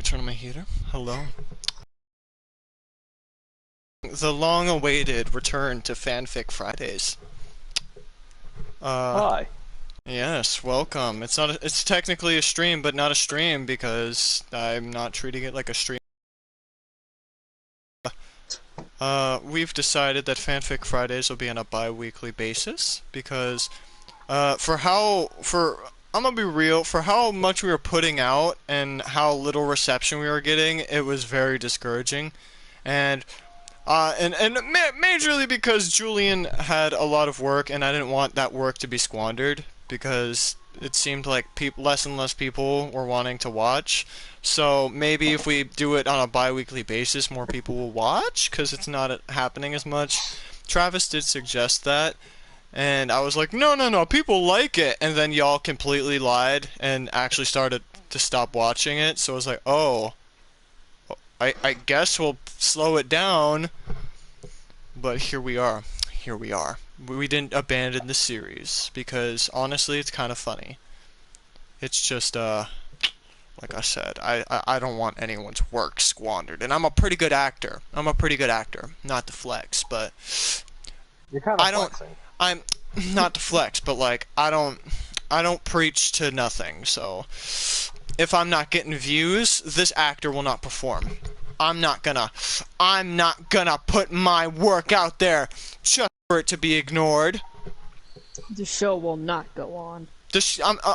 Turn on my heater. Hello. The long-awaited return to FanFic Fridays. Uh, Hi. yes, welcome. It's technically a stream, but not a stream because I'm not treating it like a stream. We've decided that FanFic Fridays will be on a bi-weekly basis because, I'm gonna be real, for how much we were putting out and how little reception we were getting, it was very discouraging. And majorly because Julian had a lot of work, and I didn't want that work to be squandered because it seemed like less and less people were wanting to watch. So maybe if we do it on a bi-weekly basis, more people will watch because it's not happening as much. Travis did suggest that, and I was like, no, no, no, people like it. And then y'all completely lied and actually started to stop watching it. So I was like, oh, I guess we'll slow it down. But here we are. Here we are. We didn't abandon the series because honestly, it's kind of funny. It's just like I said, I don't want anyone's work squandered, and I'm a pretty good actor. I'm a pretty good actor, not to flex, but You're kind of I don't. flexing. I'm not to flex, but like I don't preach to nothing. So if I'm not getting views, this actor will not perform. I'm not gonna put my work out there just for it to be ignored. The show will not go on.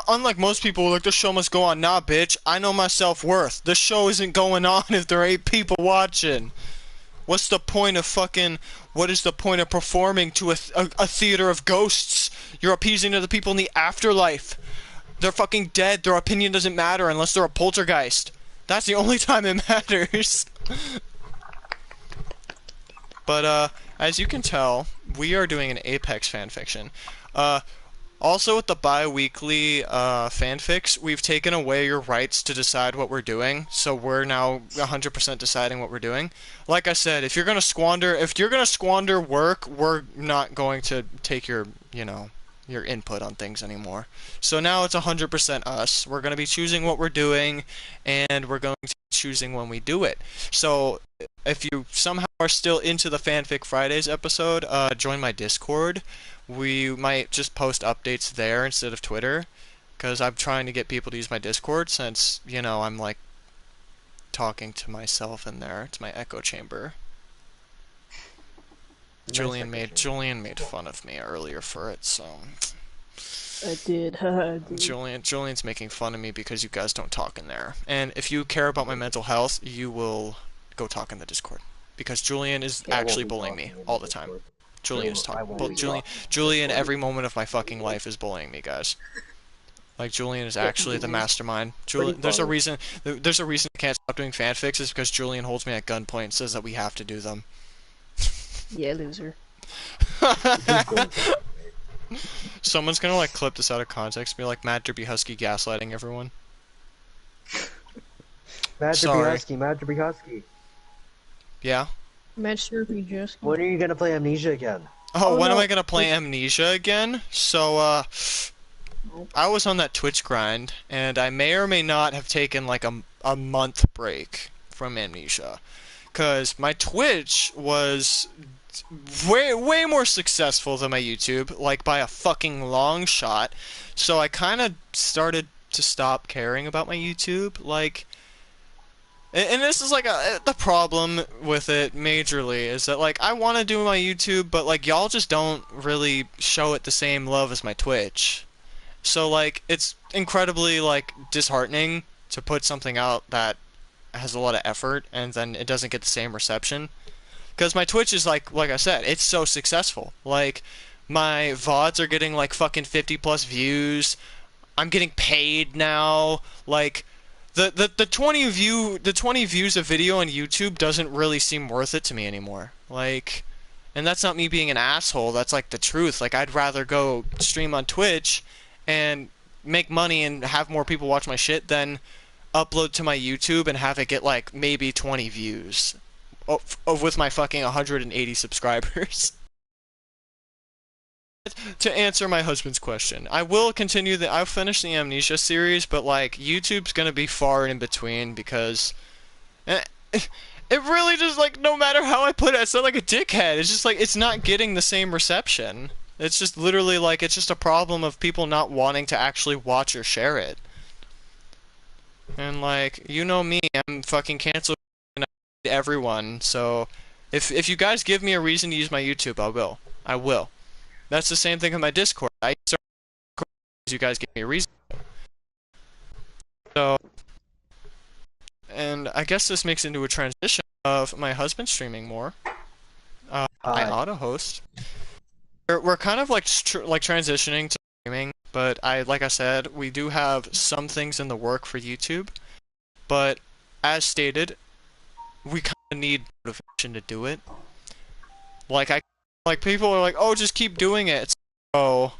Unlike most people, like, the show must go on. Nah, bitch. I know my self-worth. The show isn't going on if there ain't people watching. What's the point of what is the point of performing to a theater of ghosts? You're appeasing to the people in the afterlife. They're fucking dead. Their opinion doesn't matter unless they're a poltergeist. That's the only time it matters. But, as you can tell, we are doing an Apex fanfiction. Also with the bi-weekly, fanfics, we've taken away your rights to decide what we're doing, so we're now 100% deciding what we're doing. Like I said, if you're gonna squander work, we're not going to take your, your input on things anymore. So now it's 100% us. We're gonna be choosing what we're doing, and we're going to be choosing when we do it. So if you somehow are still into the Fanfic Fridays episode, join my Discord. We might just post updates there instead of Twitter, because I'm trying to get people to use my Discord since, I'm like talking to myself in there. It's my echo chamber. Julian made fun of me earlier for it, so I did. I did. Julian's making fun of me because you guys don't talk in there. And if you care about my mental health, you will go talk in the Discord, because Julian is actually bullying me all the time. Julian is talking. Julian, every moment of my fucking life is bullying me, guys. Like, Julian is actually the mastermind. Julian, there's a reason I can't stop doing fanfics is because Julian holds me at gunpoint and says that we have to do them. Yeah, loser. Someone's gonna like clip this out of context and be like, Matt Derby Husky gaslighting everyone. Matt Sorry. Husky. Yeah? Master just. When are you gonna play Amnesia again? Oh, when no. am I gonna play Amnesia again? So, I was on that Twitch grind, and I may or may not have taken like a month break from Amnesia. Cause my Twitch was way more successful than my YouTube, like by a fucking long shot. So I kinda started to stop caring about my YouTube, like. And this is like the problem with it majorly is that like I want to do my YouTube, but like y'all just don't really show it the same love as my Twitch. So like it's incredibly like disheartening to put something out that has a lot of effort and then it doesn't get the same reception. Because my Twitch is like I said, it's so successful. Like my VODs are getting like fucking 50 plus views. I'm getting paid now. Like the 20 views a video on YouTube doesn't really seem worth it to me anymore. Like, and that's not me being an asshole. That's like the truth. Like, I'd rather go stream on Twitch and make money and have more people watch my shit than upload to my YouTube and have it get like maybe 20 views with my fucking 180 subscribers. to answer my husband's question, I will continue I'll finish the Amnesia series, but like YouTube's gonna be far in between because eh, it really just like no matter how I put it, I sound like a dickhead. It's just like it's not getting the same reception. It's just literally like it's just a problem of people not wanting to actually watch or share it. And like you know me, I'm fucking canceled everyone. So if you guys give me a reason to use my YouTube, I will. I will. That's the same thing with my Discord. I start you guys give me a reason. So, and I guess this makes into a transition of my husband streaming more. I auto host. We're kind of like transitioning to streaming, but like I said, we do have some things in the work for YouTube. But as stated, we kind of need motivation to do it. Like people are like, oh, just keep doing it. It's like, oh,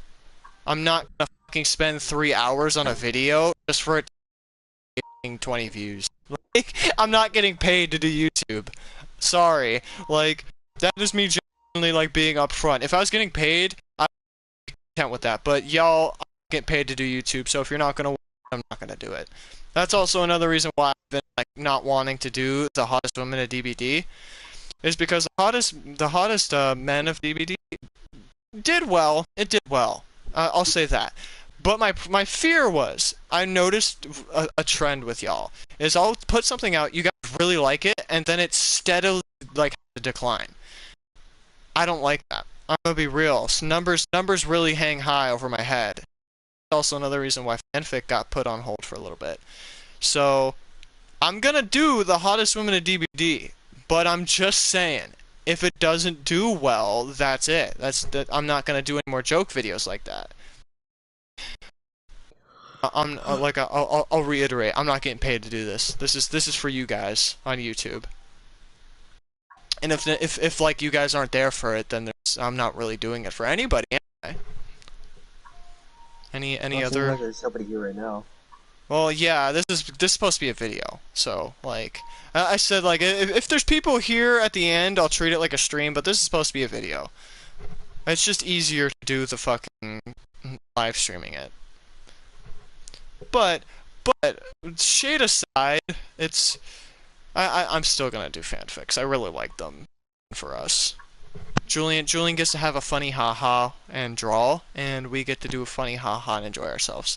I'm not gonna fucking spend 3 hours on a video just for it getting 20 views. Like, I'm not getting paid to do YouTube. Sorry. Like, that is me genuinely like being upfront. If I was getting paid, I'd be content with that. But y'all get paid to do YouTube, so if you're not gonna watch it, I'm not gonna do it. That's also another reason why I've been like not wanting to do the hottest women at DBD. Is because the hottest men of DBD did well. It did well. I'll say that. But my fear was I noticed a trend with y'all is I'll put something out, you guys really like it, and then it steadily like decline. I don't like that. I'm gonna be real. Numbers really hang high over my head. Also another reason why FanFic got put on hold for a little bit. So I'm gonna do the hottest women at DBD. But I'm just saying, if it doesn't do well, that's it. I'm not gonna do any more joke videos like that. I'll reiterate. I'm not getting paid to do this. This is for you guys on YouTube. And if like you guys aren't there for it, then I'm not really doing it for anybody. Anyway. Any other? Like there's somebody here right now. Well, yeah, this is supposed to be a video, so like I said, like if there's people here at the end, I'll treat it like a stream, but this is supposed to be a video. It's just easier to do the fucking live streaming it. But shade aside, I'm still gonna do fanfics. I really like them for us. Julian gets to have a funny haha and draw, and we get to do a funny haha and enjoy ourselves.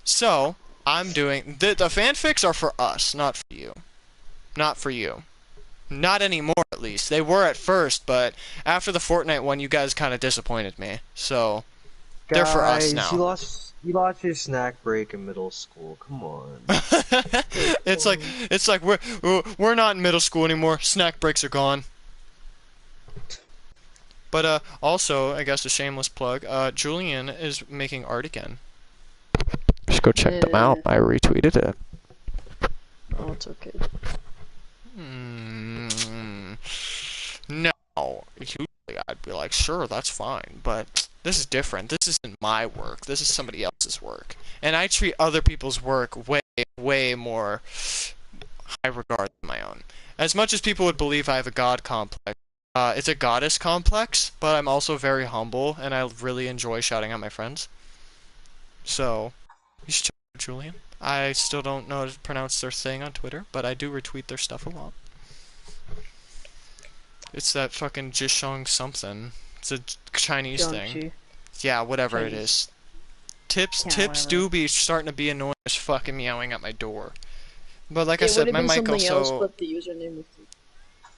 So I'm doing the fanfics are for us, not for you. Not for you. Not anymore, at least. They were at first, but after the Fortnite one, you guys kind of disappointed me. So they're for us now. You lost your snack break in middle school. Come on. it's like we're not in middle school anymore. Snack breaks are gone. But also, I guess a shameless plug. Julian is making art again. Just go check them out. I retweeted it. Oh, it's okay. No. Usually I'd be like, sure, that's fine. But this is different. This isn't my work. This is somebody else's work. And I treat other people's work way, way more high regard than my own. As much as people would believe I have a god complex, it's a goddess complex, but I'm also very humble, and I really enjoy shouting at my friends. So, you should check out Julian. I still don't know how to pronounce their thing on Twitter, but I do retweet their stuff a lot. It's that fucking Jishong something. It's a Chinese thing. Yeah, whatever Chinese. It is. Tips do be starting to be annoying as fucking meowing at my door. But like I said, my mic also... else, but the username was taken.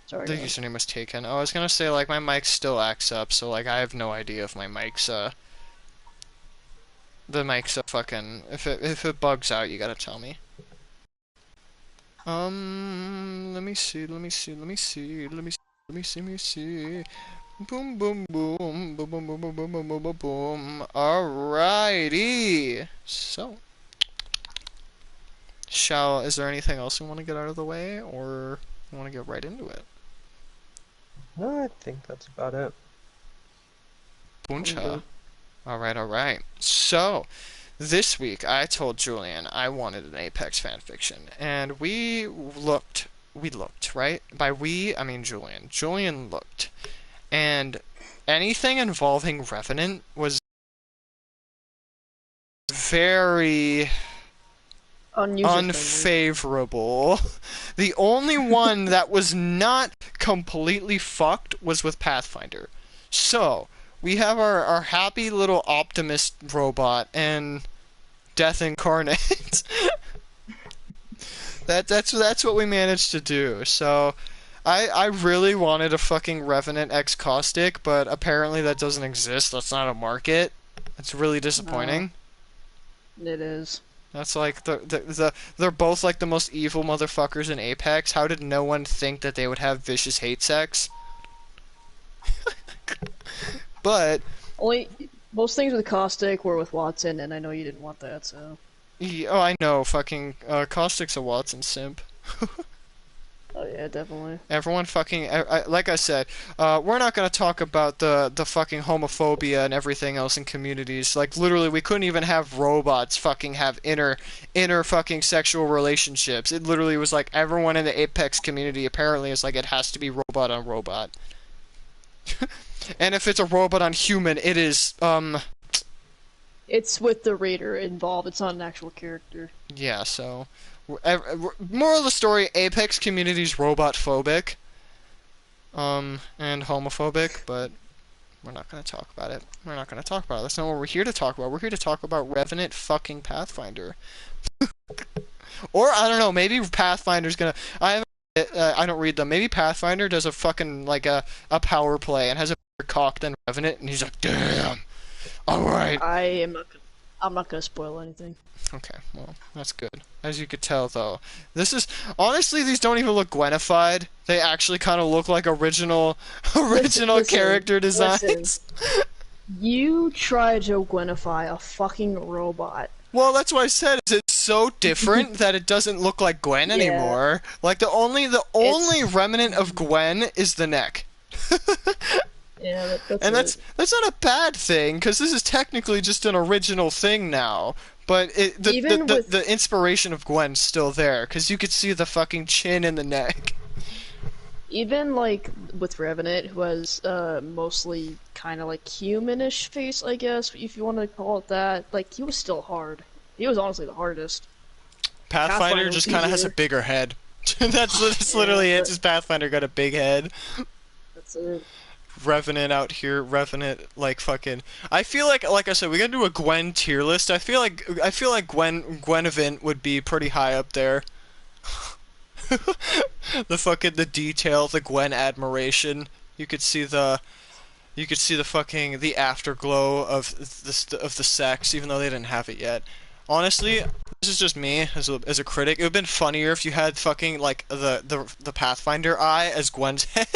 Sorry, the username was taken. Oh, I was gonna say, like, my mic still acts up, so, like, I have no idea if my mic's, the mic's a fucking... If it bugs out, you gotta tell me. Let me see. Boom, boom, boom, boom, boom, boom, boom, boom, boom, boom, boom, boom. Alrighty. So, is there anything else we want to get out of the way, or we want to get right into it? No, I think that's about it. Puncha. Alright. So, this week I told Julian I wanted an Apex fanfiction, and we looked, right? By we, I mean Julian. Julian looked. And anything involving Revenant was very Unuser friendly. unfavorable. The only one that was not completely fucked was with Pathfinder. So, we have our happy little optimist robot and Death Incarnate. That's what we managed to do. So, I really wanted a fucking Revenant X Caustic, but apparently that doesn't exist. That's not a market. It's really No, disappointing. it is. That's like they're both like the most evil motherfuckers in Apex. How did no one think that they would have vicious hate sex? But Only most things with Caustic were with Watson, and I know you didn't want that, so. oh, I know, fucking Caustic's a Watson simp. Oh yeah, definitely. Everyone fucking like I said, we're not gonna talk about the fucking homophobia and everything else in communities. Like literally, we couldn't even have robots fucking have inner fucking sexual relationships. It literally was like everyone in the Apex community apparently is like it has to be robot on robot. And if it's a robot on human, it is It's with the raider involved. It's not an actual character. yeah. So, moral of the story: Apex community's robot phobic, and homophobic, but we're not gonna talk about it. We're not gonna talk about it. That's not what we're here to talk about. We're here to talk about Revenant fucking Pathfinder. Or I don't know. Maybe Pathfinder's gonna. I don't read them. Maybe Pathfinder does a fucking like a power play and has a bigger cock than Revenant, and he's like, damn. All right. I'm not gonna spoil anything. Okay, well, that's good. As you could tell, though, this is honestly these don't even look Gwenified. They actually kind of look like original Listen, character designs. listen. You try to Gwenify a fucking robot. Well, that's what I said. Is it's so different that it doesn't look like Gwen Yeah. anymore. Like the only remnant of Gwen is the neck. Yeah, that's And it. that's not a bad thing because this is technically just an original thing now. But Even with the inspiration of Gwen's still there because you could see the fucking chin and the neck. even like with Revenant, who has mostly kind of like humanish face, I guess, if you want to call it that. Like he was still hard. He was honestly the hardest. Pathfinder was just kind of has a easier. bigger head. That's literally it. but Just Pathfinder got a big head. that's it. Revenant out here, Revenant like fucking. I feel like I said, we gotta do a Gwen tier list. I feel like Gwenevent would be pretty high up there. The detail, the Gwen admiration. You could see the fucking the afterglow of the sex, even though they didn't have it yet. Honestly, this is just me as a critic. It would have been funnier if you had fucking like the Pathfinder eye as Gwen's head.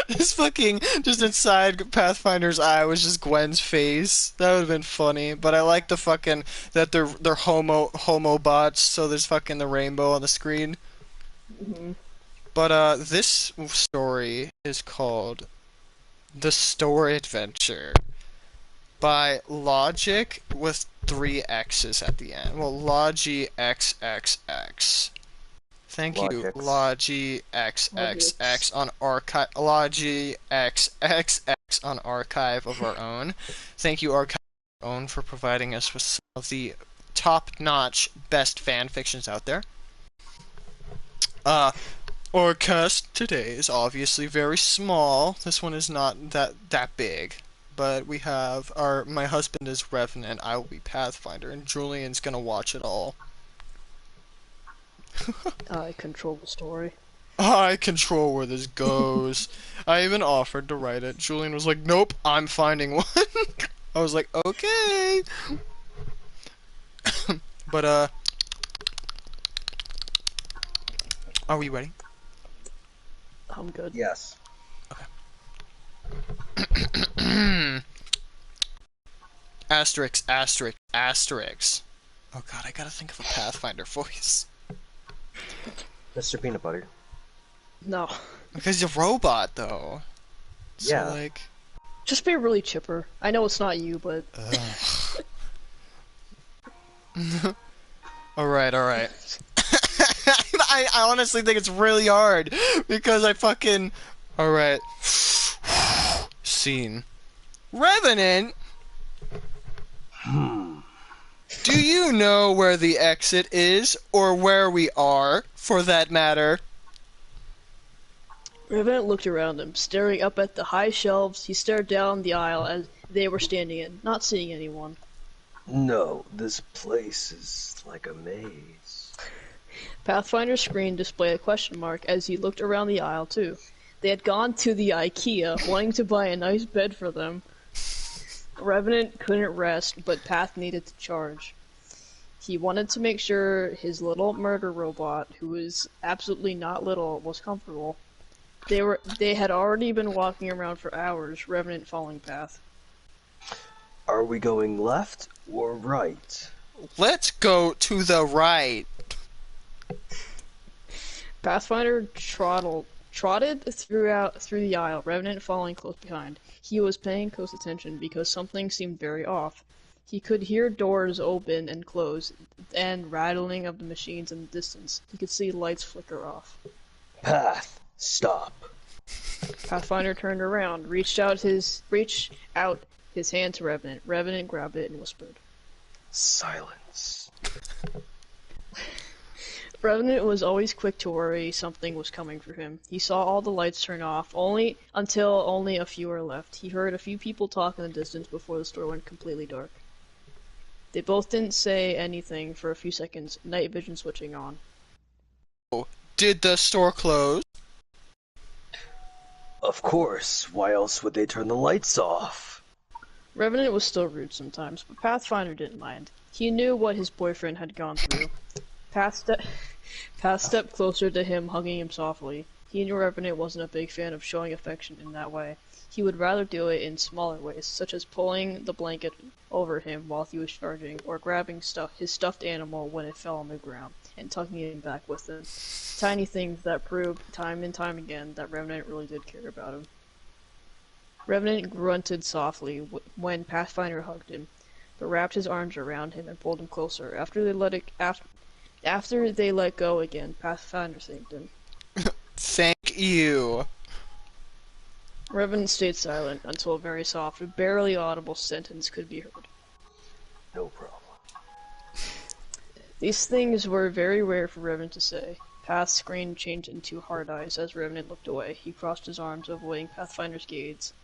Just fucking just inside Pathfinder's eye was just Gwen's face. That would have been funny. But I like the fucking that they're homo bots, so there's fucking the rainbow on the screen. Mhm. But this story is called The Store Adventure by Logic with three X's at the end. Well, Logi XXX. Thank you, Logix. Logi XXX on archive. Logi XXX on archive of our own. Thank you, archive of our own, for providing us with some of the top-notch best fan fictions out there. Our cast today is obviously very small. This one is not that big. But we have my husband is Revenant, I will be Pathfinder, and Julian's gonna watch it all. I control the story. I control where this goes. I even offered to write it. Julian was like, nope, I'm finding one. I was like, okay. But, are we ready? I'm good. Yes. Asterisk, asterisk, asterisk. Oh god, I gotta think of a Pathfinder voice. Mr. Peanut Butter. No, Because you're a robot, though. So, Yeah. like... just be really chipper. I know it's not you, but Alright, alright. I honestly think it's really hard because I fucking. Alright. Scene. Revenant, do you know where the exit is, or where we are, for that matter? Revenant looked around him, staring up at the high shelves. He stared down the aisle as they were standing in, not seeing anyone. No, this place is like a maze. Pathfinder's screen displayed a question mark as he looked around the aisle too. They had gone to the IKEA, wanting to buy a nice bed for them. Revenant couldn't rest, but Path needed to charge. He wanted to make sure his little murder robot, who was absolutely not little, was comfortable. They had already been walking around for hours, Revenant following Path. Are we going left or right? Let's go to the right. Pathfinder trotted through the aisle, Revenant following close behind. He was paying close attention because something seemed very off. He could hear doors open and close, and rattling of the machines in the distance. He could see lights flicker off. Path, stop. Pathfinder turned around, reached out his hand to Revenant. Revenant grabbed it and whispered. Silence. Revenant was always quick to worry something was coming for him. He saw all the lights turn off, until only a few were left. He heard a few people talk in the distance before the store went completely dark. They both didn't say anything for a few seconds, night vision switching on. Did the store close? Of course, why else would they turn the lights off? Revenant was still rude sometimes, but Pathfinder didn't mind. He knew what his boyfriend had gone through. Path stepped closer to him, hugging him softly. He knew Revenant wasn't a big fan of showing affection in that way. He would rather do it in smaller ways, such as pulling the blanket over him while he was charging, or grabbing his stuffed animal when it fell on the ground, and tucking it back with him. Tiny things that proved time and time again that Revenant really did care about him. Revenant grunted softly when Pathfinder hugged him, but wrapped his arms around him and pulled him closer. After they let go again, Pathfinder thanked him. Thank you. Revenant stayed silent until a very soft, barely audible sentence could be heard. No problem. These things were very rare for Revenant to say. Path's screen changed into hard eyes as Revenant looked away. He crossed his arms, avoiding Pathfinder's gaze.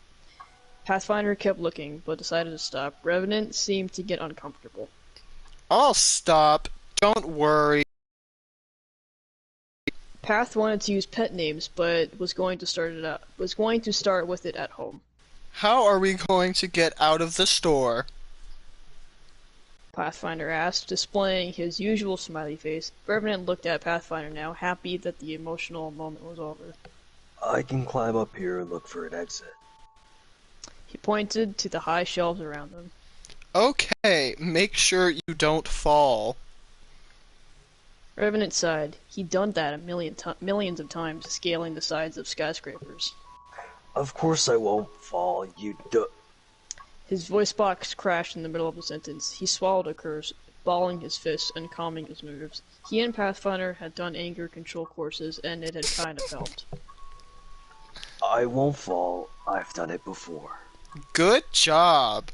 Pathfinder kept looking, but decided to stop. Revenant seemed to get uncomfortable. I'll stop. Don't worry. Path wanted to use pet names, but was going to start with it at home. How are we going to get out of the store? Pathfinder asked, displaying his usual smiley face. Revenant looked at Pathfinder now, happy that the emotional moment was over. I can climb up here and look for an exit. He pointed to the high shelves around them. Okay, make sure you don't fall. Revenant sighed. He'd done that millions of times, scaling the sides of skyscrapers. Of course I won't fall, you His voice box crashed in the middle of the sentence. He swallowed a curse, balling his fists and calming his nerves. He and Pathfinder had done anger control courses, and it had kind of helped. I won't fall. I've done it before. Good job.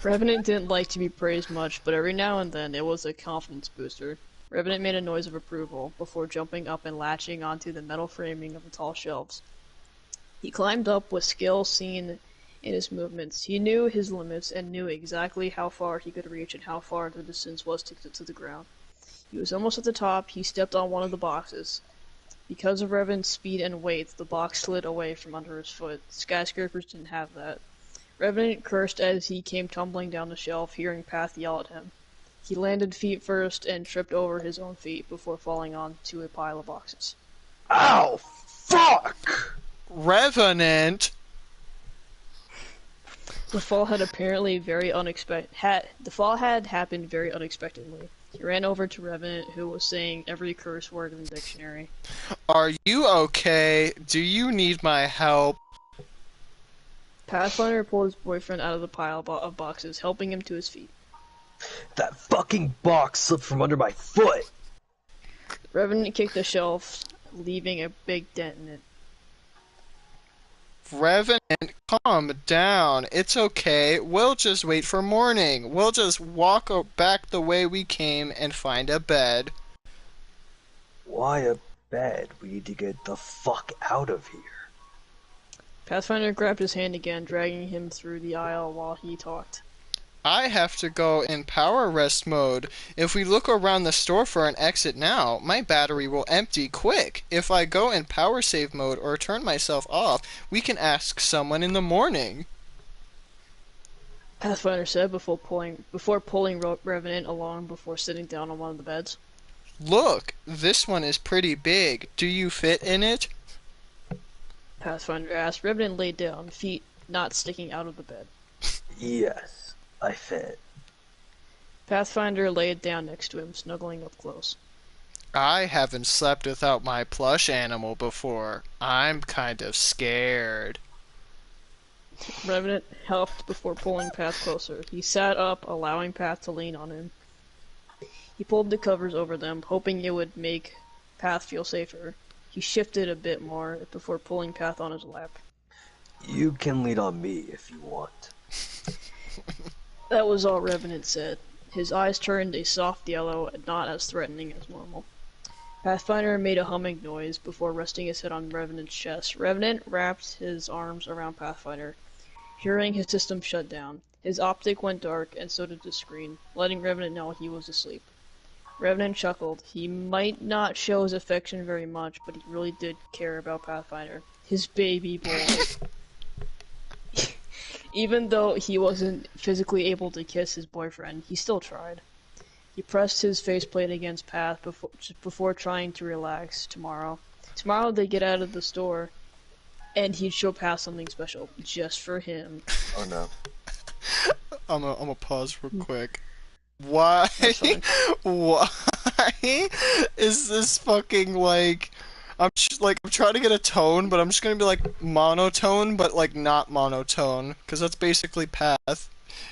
Revenant didn't like to be praised much, but every now and then it was a confidence booster. Revenant made a noise of approval before jumping up and latching onto the metal framing of the tall shelves. He climbed up with skill seen in his movements. He knew his limits and knew exactly how far he could reach and how far the distance was to the ground. He was almost at the top. He stepped on one of the boxes. Because of Revenant's speed and weight, the box slid away from under his foot. Skyscrapers didn't have that. Revenant cursed as he came tumbling down the shelf, hearing Path yell at him. He landed feet first and tripped over his own feet before falling onto a pile of boxes. Ow! Fuck! Revenant! The fall had apparently the fall had happened very unexpectedly. He ran over to Revenant, who was saying every curse word in the dictionary. Are you okay? Do you need my help? Pathfinder pulled his boyfriend out of the pile of boxes, helping him to his feet. That fucking box slipped from under my foot! Revenant kicked the shelf, leaving a big dent in it. Revenant, calm down. It's okay. We'll just wait for morning. We'll just walk back the way we came and find a bed. Why a bed? We need to get the fuck out of here. Pathfinder grabbed his hand again, dragging him through the aisle while he talked. I have to go in power rest mode. If we look around the store for an exit now, my battery will empty quick. If I go in power save mode or turn myself off, we can ask someone in the morning. Pathfinder said before pulling Revenant along before sitting down on one of the beds. Look, this one is pretty big. Do you fit in it? Pathfinder asked. Revenant laid down, feet not sticking out of the bed. Yes, I fit. Pathfinder laid down next to him, snuggling up close. I haven't slept without my plush animal before. I'm kind of scared. Revenant helped before pulling Path closer. He sat up, allowing Path to lean on him. He pulled the covers over them, hoping it would make Path feel safer. He shifted a bit more before pulling Path on his lap. You can lean on me if you want. That was all Revenant said. His eyes turned a soft yellow and not as threatening as normal. Pathfinder made a humming noise before resting his head on Revenant's chest. Revenant wrapped his arms around Pathfinder. Hearing his system shut down, his optic went dark and so did the screen, letting Revenant know he was asleep. Revenant chuckled. He might not show his affection very much, but he really did care about Pathfinder. His baby boy. Even though he wasn't physically able to kiss his boyfriend, he still tried. He pressed his faceplate against Path before trying to relax. Tomorrow they'd get out of the store, and he'd show Path something special, just for him. Oh no. I'm gonna pause real quick. Why? Why is this fucking like? I'm trying to get a tone, but I'm just gonna be like monotone, but like not monotone, because that's basically Path.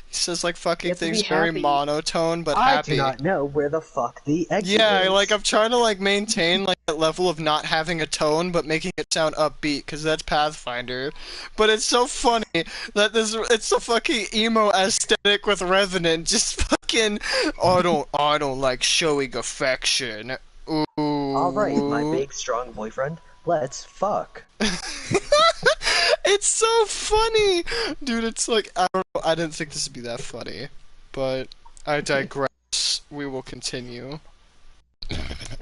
He says like fucking things very monotone, but happy. I do not know where the fuck the exit Yeah, is. like I'm trying to like maintain like that level of not having a tone, but making it sound upbeat, because that's Pathfinder. But it's so funny that it's so fucking emo aesthetic with Revenant, just fucking. I don't like showing affection. Ooh. Alright, my big strong boyfriend, let's fuck. It's so funny, dude. It's like I don't know. I didn't think this would be that funny, but I digress. We will continue.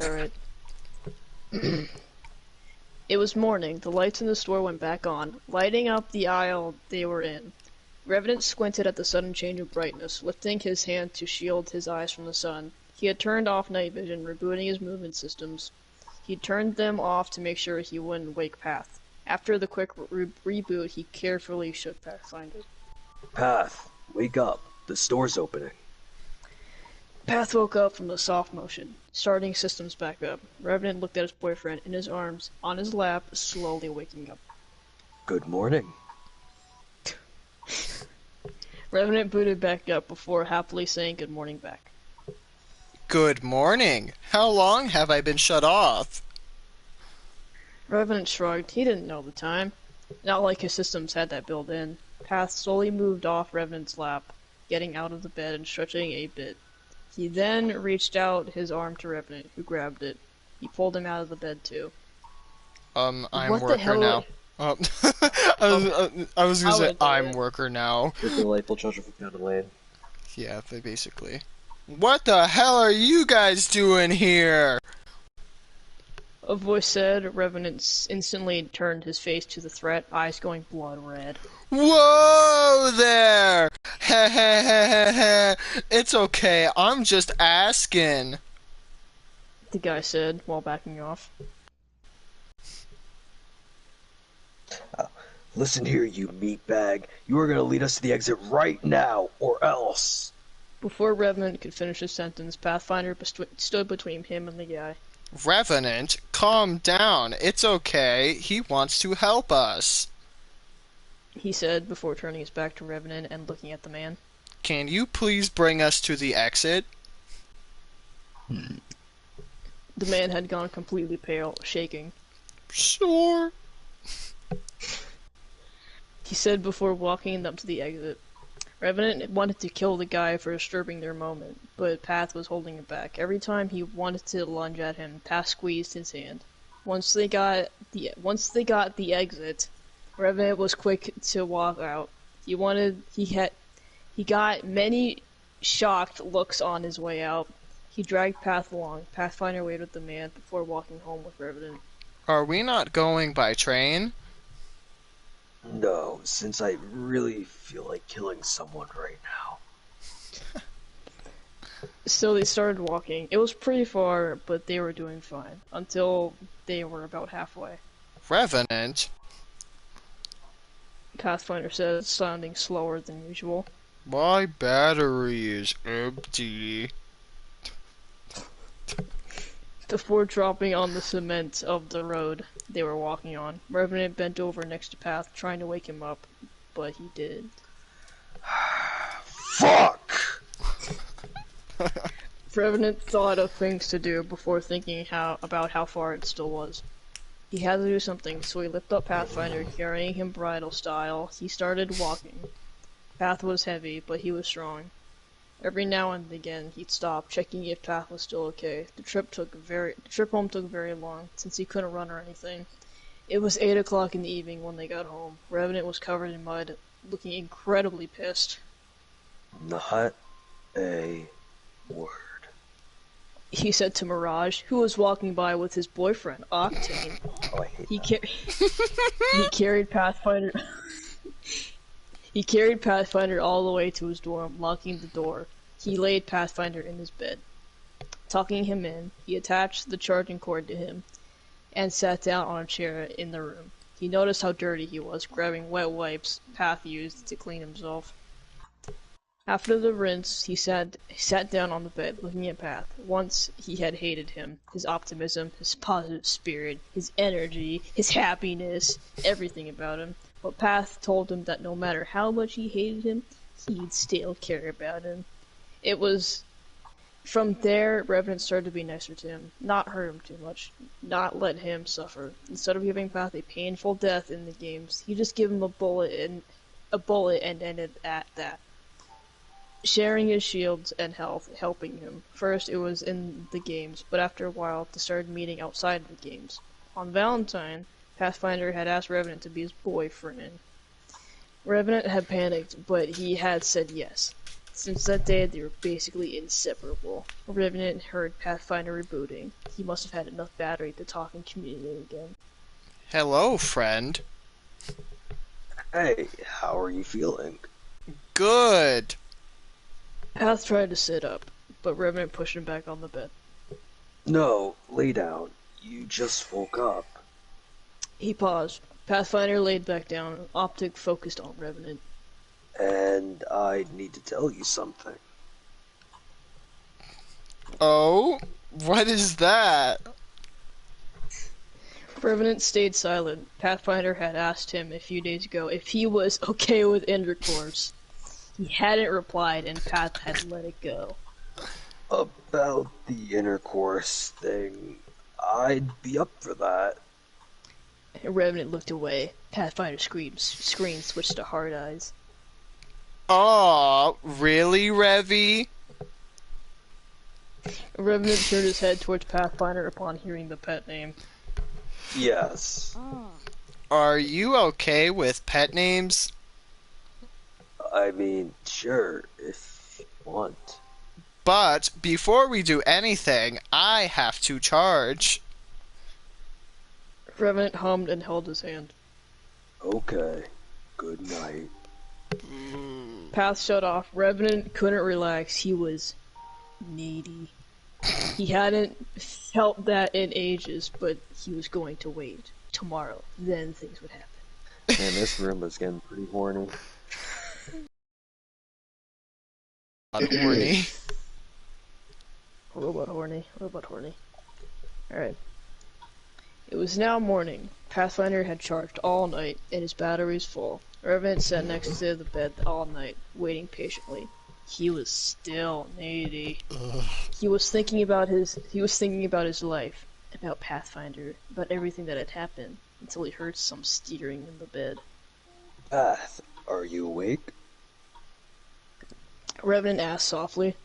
Alright. It was morning. The lights in the store went back on, lighting up the aisle they were in. Revenant squinted at the sudden change of brightness, lifting his hand to shield his eyes from the sun. He had turned off night vision, rebooting his movement systems. He turned them off to make sure he wouldn't wake Path. After the quick reboot, he carefully shook Pathfinder. Path, wake up. The store's opening. Path woke up from the soft motion, starting systems back up. Revenant looked at his boyfriend in his arms, on his lap, slowly waking up. Good morning. Revenant booted back up before happily saying good morning back. Good morning. How long have I been shut off? Revenant shrugged. He didn't know the time. Not like his systems had that built in. Path slowly moved off Revenant's lap, getting out of the bed and stretching a bit. He then reached out his arm to Revenant, who grabbed it. He pulled him out of the bed too. I'm What the worker hell? now. Oh. I was gonna say I'm worker now. The delightful treasure from Pound Lane. Yeah, basically. What the hell are you guys doing here? A voice said. Revenant instantly turned his face to the threat, eyes going blood red. Whoa there! It's okay, I'm just asking. The guy said, while backing off. Listen here, you meatbag. You are gonna lead us to the exit right now, or else. Before Revenant could finish his sentence, Pathfinder stood between him and the guy. Revenant, calm down. It's okay. He wants to help us. He said before turning his back to Revenant and looking at the man. Can you please bring us to the exit? The man had gone completely pale, shaking. Sure. said before walking up to the exit. Revenant wanted to kill the guy for disturbing their moment, but Path was holding him back. Every time he wanted to lunge at him, Path squeezed his hand. Once they got the exit, Revenant was quick to walk out. He got many shocked looks on his way out. He dragged Path along. Pathfinder waited with the man before walking home with Revenant. Are we not going by train? No, since I really feel like killing someone right now. So they started walking. It was pretty far, but they were doing fine until they were about halfway. Revenant? Pathfinder said, sounding slower than usual. My battery is empty. Before dropping on the cement of the road they were walking on, Revenant bent over next to Path, trying to wake him up, but he didn't. Fuck! Revenant thought of things to do before thinking about how far it still was. He had to do something, so he lifted up Pathfinder, carrying him bridle style. He started walking. Path was heavy, but he was strong. Every now and again, he'd stop, checking if Path was still okay. The trip home took very long, since he couldn't run or anything. It was 8 o'clock in the evening when they got home. Revenant was covered in mud, looking incredibly pissed. Not a word. He said to Mirage, who was walking by with his boyfriend, Octane. Oh, I hate He that. carried Pathfinder. He carried Pathfinder all the way to his dorm, locking the door. He laid Pathfinder in his bed. Tucking him in, he attached the charging cord to him and sat down on a chair in the room. He noticed how dirty he was, grabbing wet wipes Path used to clean himself. After the rinse, he sat down on the bed, looking at Path. Once he had hated him, his optimism, his positive spirit, his energy, his happiness, everything about him. But Path told him that no matter how much he hated him, he'd still care about him. It was from there Revenant started to be nicer to him, not hurt him too much, not let him suffer. Instead of giving Path a painful death in the games, he just gave him a bullet and ended at that. Sharing his shields and health, helping him. First it was in the games, but after a while they started meeting outside of the games. On Valentine, Pathfinder had asked Revenant to be his boyfriend. Revenant had panicked, but he had said yes. Since that day, they were basically inseparable. Revenant heard Pathfinder rebooting. He must have had enough battery to talk and communicate again. Hello, friend. Hey, how are you feeling? Good. Path tried to sit up, but Revenant pushed him back on the bed. No, lay down. You just woke up. He paused. Pathfinder laid back down, optic focused on Revenant. And I need to tell you something. Oh? What is that? Revenant stayed silent. Pathfinder had asked him a few days ago if he was okay with intercourse. He hadn't replied, and Path had let it go. About the intercourse thing, I'd be up for that. Revenant looked away. Pathfinder's screen switched to hard eyes. Aw, really, Revy? Revenant turned his head towards Pathfinder upon hearing the pet name. Yes. Are you okay with pet names? I mean, sure, if you want. But before we do anything, I have to charge. Revenant hummed and held his hand. Okay. Good night. Path shut off. Revenant couldn't relax. He was needy. He hadn't felt that in ages, but he was going to wait. Tomorrow, then things would happen. Man, this room is getting pretty horny. Horny. Robot horny. Robot horny. Alright. It was now morning. Pathfinder had charged all night, and his battery was full. Revenant sat next to the bed all night, waiting patiently. He was still needy. He was thinking about his life, about Pathfinder, about everything that had happened, until he heard some steering in the bed. Path, are you awake? Revenant asked softly.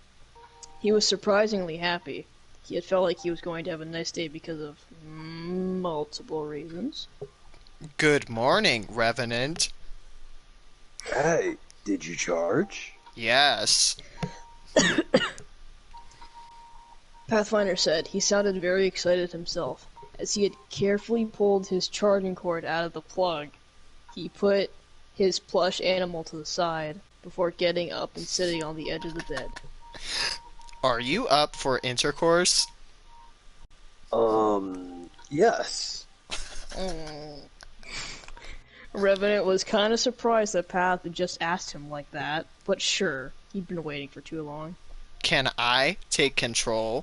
He was surprisingly happy. He had felt like he was going to have a nice day because of multiple reasons. Good morning, Revenant. Hey, did you charge? Yes. Pathfinder said. He sounded very excited himself. As he had carefully pulled his charging cord out of the plug, he put his plush animal to the side before getting up and sitting on the edge of the bed. Are you up for intercourse? Yes. Revenant was kind of surprised that Path had just asked him like that, but sure, he'd been waiting for too long. Can I take control?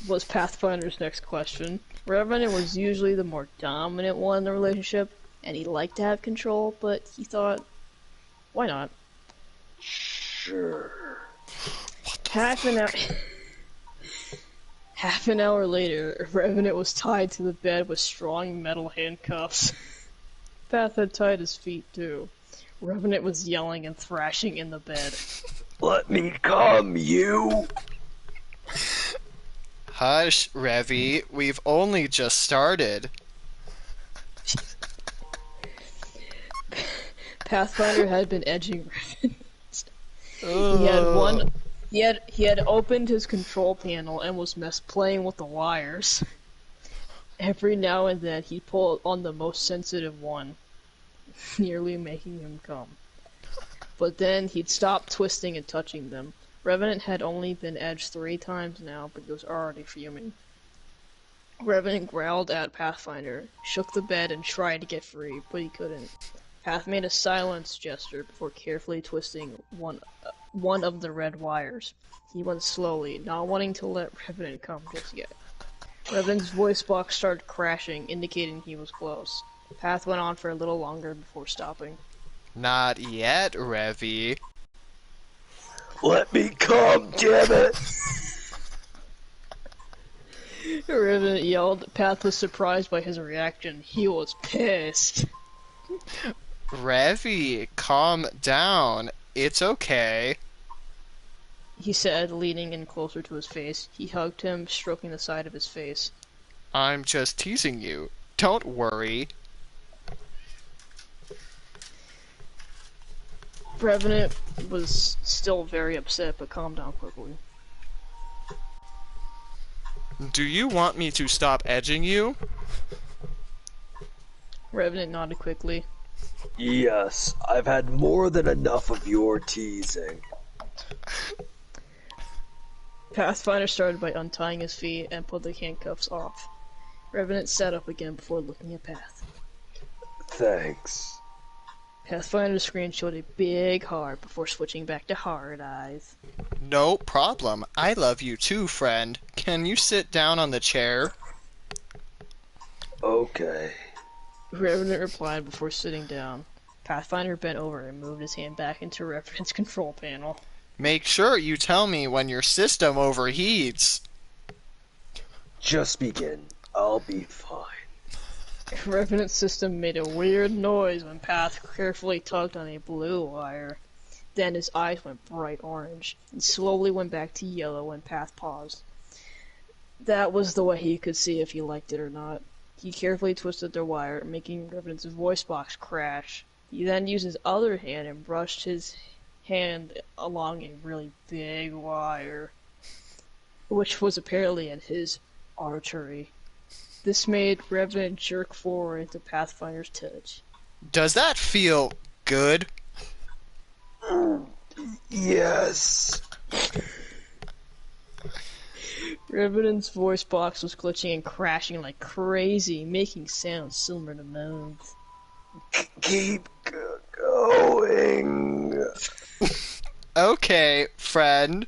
Was Pathfinder's next question. Revenant was usually the more dominant one in the relationship, and he liked to have control, but he thought, why not? Sure. Half an hour later, Revenant was tied to the bed with strong metal handcuffs. Path had tied his feet too. Revenant was yelling and thrashing in the bed. Let me come, you! Hush, Revy. We've only just started. Pathfinder had been edging Revenant. He had opened his control panel and was playing with the wires. Every now and then he'd pull on the most sensitive one, nearly making him come. But then he'd stop twisting and touching them. Revenant had only been edged 3 times now, but he was already fuming. Revenant growled at Pathfinder, shook the bed, and tried to get free, but he couldn't. Path made a silence gesture before carefully twisting one of the red wires. He went slowly, not wanting to let Revenant come just yet. Revenant's voice box started crashing, indicating he was close. Path went on for a little longer before stopping. Not yet, Revy. Let me come, damn it! Revenant yelled. Path was surprised by his reaction. He was pissed. Revy, calm down. It's okay. He said, leaning in closer to his face. He hugged him, stroking the side of his face. I'm just teasing you. Don't worry. Revenant was still very upset, but calmed down quickly. Do you want me to stop edging you? Revenant nodded quickly. Yes, I've had more than enough of your teasing. Pathfinder started by untying his feet and pulled the handcuffs off. Revenant sat up again before looking at Path. Thanks. Pathfinder's screen showed a big heart before switching back to hard eyes. No problem. I love you too, friend. Can you sit down on the chair? Okay. Revenant replied before sitting down. Pathfinder bent over and moved his hand back into Revenant's control panel. Make sure you tell me when your system overheats. Just begin. I'll be fine. Revenant's system made a weird noise when Path carefully tugged on a blue wire. Then his eyes went bright orange, and slowly went back to yellow when Path paused. That was the way he could see if he liked it or not. He carefully twisted the wire, making Revenant's voice box crash. He then used his other hand and brushed his hand along a really big wire, which was apparently in his artery. This made Revenant jerk forward into Pathfinder's touch. Does that feel good? Yes. Revenant's voice box was glitching and crashing like crazy, making sounds similar to moans. Keep going. Okay, friend.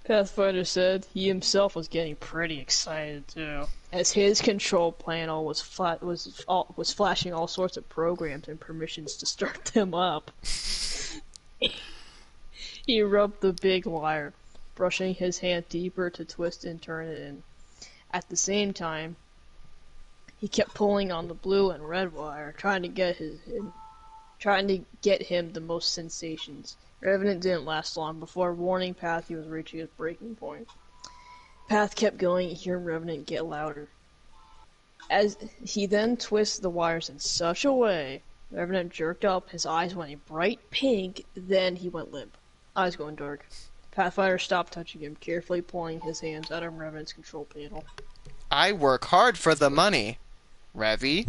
Pathfinder said he himself was getting pretty excited too, as his control panel was flashing all sorts of programs and permissions to start them up. He rubbed the big wire, brushing his hand deeper to twist and turn it in. At the same time, He kept pulling on the blue and red wire, trying to get him the most sensations. Revenant didn't last long. Before warning Path he was reaching his breaking point. Path kept going, hearing Revenant get louder. As he then twisted the wires in such a way, Revenant jerked up, his eyes went a bright pink, then he went limp. Eyes going dark. Pathfinder stopped touching him, carefully pulling his hands out of Revenant's control panel. I work hard for the money, Revy.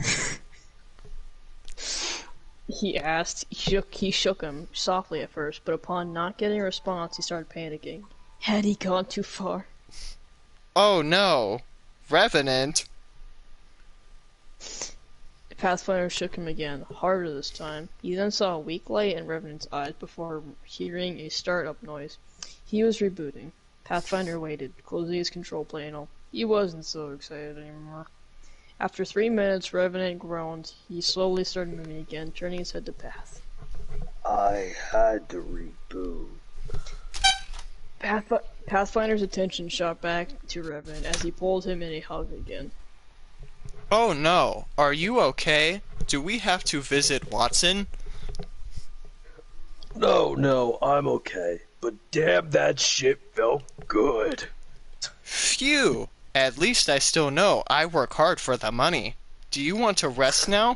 He asked. He shook him, softly at first, but upon not getting a response, he started panicking. Had he gone too far? Oh no, Revenant. Pathfinder shook him again, harder this time. He then saw a weak light in Revenant's eyes before hearing a start-up noise. He was rebooting. Pathfinder waited, closing his control panel. He wasn't so excited anymore. After 3 minutes, Revenant groaned. He slowly started moving again, turning his head to Path. I had to reboot. Pathfinder's attention shot back to Revenant as he pulled him in a hug again. Oh no, are you okay? Do we have to visit Watson? No, I'm okay. But damn, that shit felt good. Phew! At least I still know I work hard for the money. Do you want to rest now?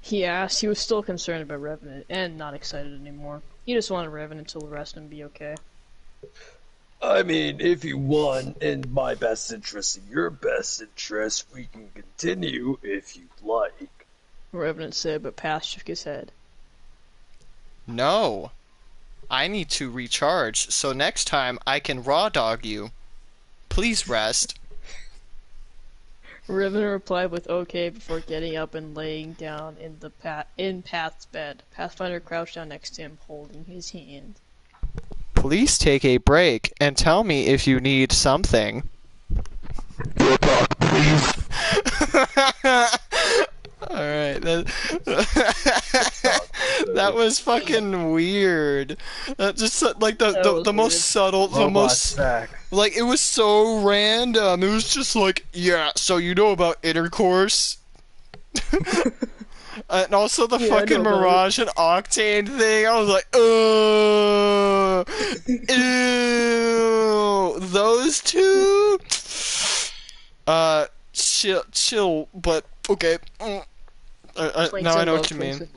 He asked. He was still concerned about Revenant, and not excited anymore. He just wanted Revenant to rest and be okay. I mean, if you want, in my best interest and your best interest, we can continue if you'd like. Revenant said, but Path shook his head. No. I need to recharge, so next time I can raw dog you. Please rest. Revenant replied with okay before getting up and laying down in Path's bed. Pathfinder crouched down next to him, holding his hand. Please take a break and tell me if you need something. Alright, that was fucking weird. That just like the most subtle, the most like it was so random. It was just like, yeah, so you know about intercourse? And also the fucking Mirage and Octane thing. I was like, ew, those two. Chill, but okay. Now I know what you mean.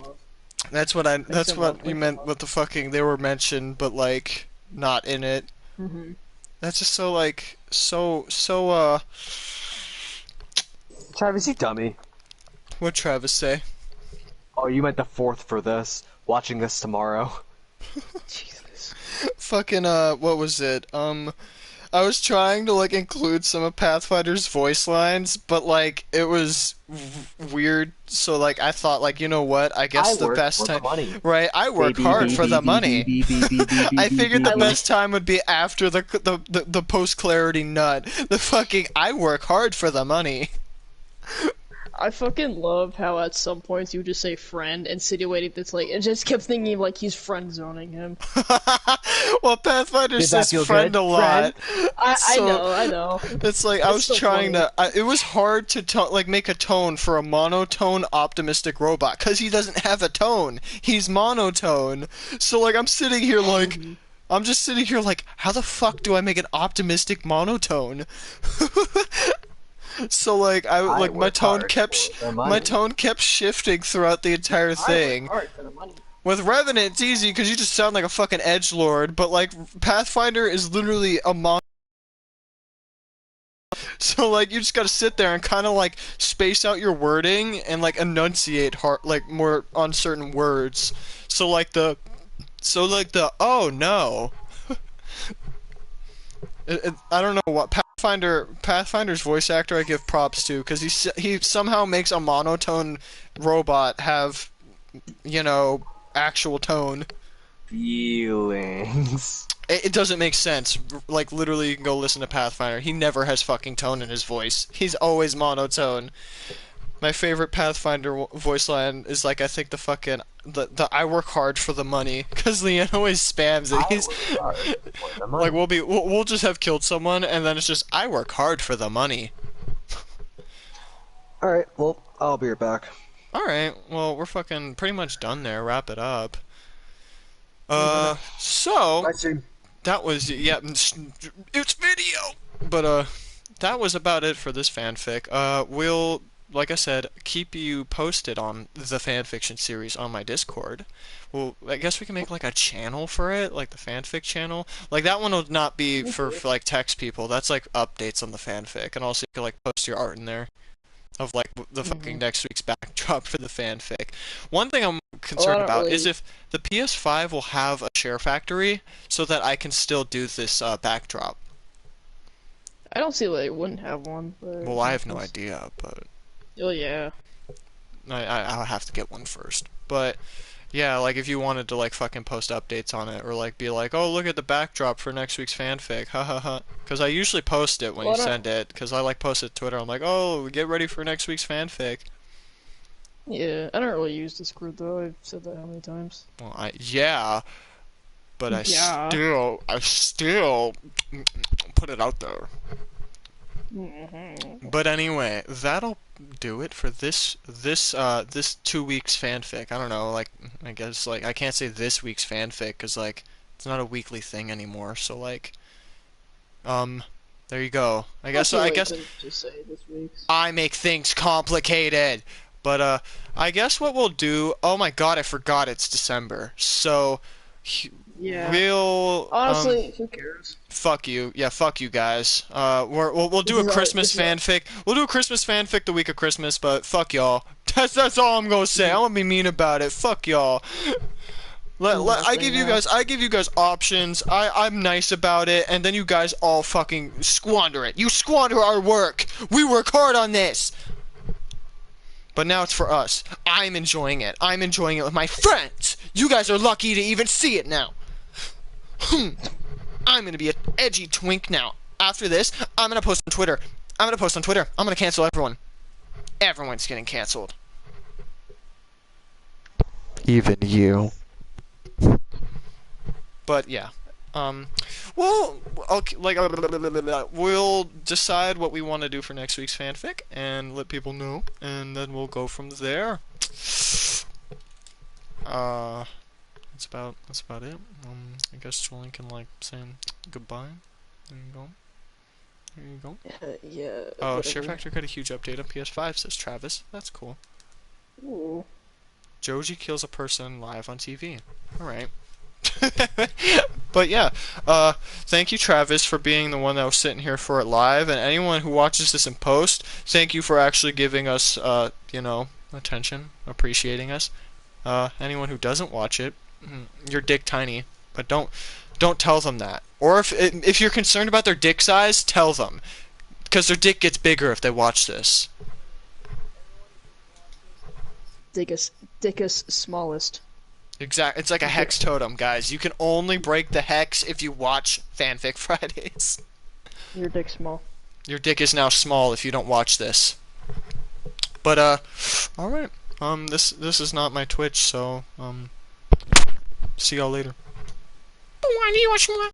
That's what you meant with the fucking. They were mentioned, but like not in it. Mm-hmm. That's just so like so. Travis, you dummy. What'd Travis say? Oh, you meant the fourth for this. Watching this tomorrow. Jesus. Fucking what was it? I was trying to like include some of Pathfinder's voice lines, but like it was weird. So like I thought like, you know what? I guess the best time, right? I work hard for the money. I figured the best time would be after the post clarity nut. The fucking I work hard for the money. I fucking love how at some points you just say friend, insinuating that's like, it just kept thinking like he's friend zoning him. Well, Pathfinder says friend a lot. I know. It's like, I was trying to, it was hard to like make a tone for a monotone optimistic robot, because he doesn't have a tone. He's monotone. So like, I'm sitting here like, I'm just sitting here like, how the fuck do I make an optimistic monotone? So like my tone kept shifting throughout the entire thing. With Revenant, it's easy because you just sound like a fucking edgelord, but like Pathfinder is literally a so like you just gotta sit there and kind of like space out your wording and like enunciate like more on certain words. So like the oh no. I don't know what Pathfinder's voice actor I give props to, because he somehow makes a monotone robot have, you know, actual tone. Feelings. It doesn't make sense. Like literally, you can go listen to Pathfinder. He never has fucking tone in his voice. He's always monotone. My favorite Pathfinder voice line is like, I think the fucking the I work hard for the money, because Leon always spams it. He's like, we'll just have killed someone and then it's just I work hard for the money. Alright, well, I'll be right back. Alright, well, we're fucking pretty much done there. Wrap it up. So, Bye, stream. that was, yeah, it's video! But, that was about it for this fanfic. We'll, like I said, keep you posted on the fanfiction series on my Discord. Well, I guess we can make, like, a channel for it, like the fanfic channel. Like, that one will not be for like, text people. That's, like, updates on the fanfic. And also, you can, like, post your art in there. Of like the fucking next week's backdrop for the fanfic. One thing I'm concerned about is if the PS5 will have a share factory so that I can still do this backdrop. I don't see why it wouldn't have one. But Well, I have no idea, but Oh yeah. I'll have to get one first. But yeah, like if you wanted to like fucking post updates on it or like be like, oh look at the backdrop for next week's fanfic, ha ha ha. Because I usually post it when you send it. Because I like post it to Twitter. I'm like, oh, get ready for next week's fanfic. Yeah, I don't really use Discord though. I've said that how many times. Well, yeah, but I Yeah. still put it out there. But anyway, that'll do it for this 2 weeks fanfic. I don't know, like I guess like I can't say this week's fanfic because like it's not a weekly thing anymore. So like, there you go. I guess Just say this week's. I make things complicated. But I guess what we'll do. Oh my God, I forgot it's December. So Yeah. we'll Honestly, who cares? fuck you. Yeah, fuck you guys. We'll do a Christmas fanfic. We'll do a Christmas fanfic the week of Christmas, but fuck y'all. That's all I'm gonna say. I'm gonna be mean about it. Fuck y'all. I give you guys options. I'm nice about it, and then you guys all fucking squander it. You squander our work. We work hard on this. But now it's for us. I'm enjoying it. I'm enjoying it with my friends. You guys are lucky to even see it now. I'm gonna be an edgy twink now. After this, I'm gonna post on Twitter. I'm gonna cancel everyone. Everyone's getting canceled. Even you. But yeah. Well, okay, like, we'll decide what we want to do for next week's fanfic and let people know, and then we'll go from there. That's about it. I guess Julian can like say goodbye. There you go. There you go. Yeah. Oh, whatever. Share Factor got a huge update on PS5, says Travis. That's cool. Ooh. Joji kills a person live on TV. Alright. But yeah, thank you Travis for being the one that was sitting here for it live, and anyone who watches this in post, thank you for actually giving us, attention, appreciating us. Anyone who doesn't watch it, your dick tiny, but don't tell them that. Or if you're concerned about their dick size, tell them, because their dick gets bigger if they watch this. Dickus smallest. Exactly. It's like a hex totem, guys. You can only break the hex if you watch Fanfic Fridays. Your dick's small. Your dick is now small if you don't watch this. But alright. This is not my Twitch, so see y'all later.